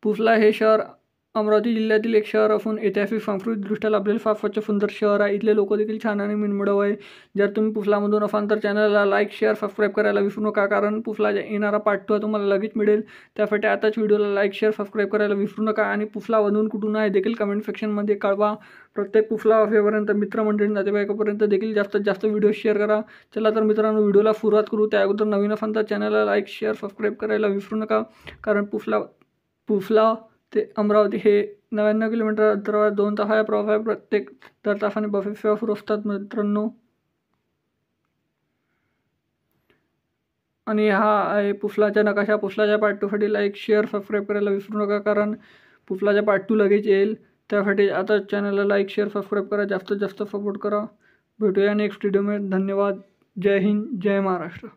पुसला हे शहर अमरावती जिल्ह्यातील एक शहर असून ऐतिहासिक सांस्कृतिकदृष्ट्या लाभलेले फार स्वच्छ सुंदर शहर आहे. इथले लोक देखील छान आणि मनमिळाऊ आहे. जर तुम्ही पुसलामधून असाल तर चॅनलला लाईक शेअर सबस्क्राईब करायला विसरू नका, कारण पुसला येणारा पार्ट 2 तुम्हाला लगेच मिळेल. त्यासाठी आताच व्हिडिओला लाईक शेअर सबस्क्राईब करायला विसरू नका आणि पुसलामधून कुठून आहे देखील कमेंट सेक्शनमध्ये कळवा. प्रत्येक पुसला असेपर्यंत मित्रमंडळी नातेवाईकापर्यंत देखील जास्तीत जास्त व्हिडिओ शेअर करा. चला तर मित्रांनो, व्हिडिओला सुरुवात करू. त्या अगोदर नवीन असाल तर चॅनलला लाईक शेअर सबस्क्राईब करायला विसरू नका, कारण पुसला ते अमरावती हे 99 किलोमीटर अंतरावर 2 तासाचा प्रवास आहे. प्रत्येक दर तासाने बसेस सेवा सुरू असतात मित्रांनो. आणि हा आहे पुसलाचा नकाशा. पुसलाच्या पार्ट 2 साठी लाईक शेअर सबस्क्राईब करायला विसरू नका, कारण पुसलाचा पार्ट 2 लगेच येईल. त्यासाठी आता चॅनलला लाईक शेअर सबस्क्राईब करा, जास्तीत जास्त सपोर्ट करा. भेटूया नेक्स्ट व्हिडिओमध्ये. धन्यवाद. जय हिंद, जय महाराष्ट्र.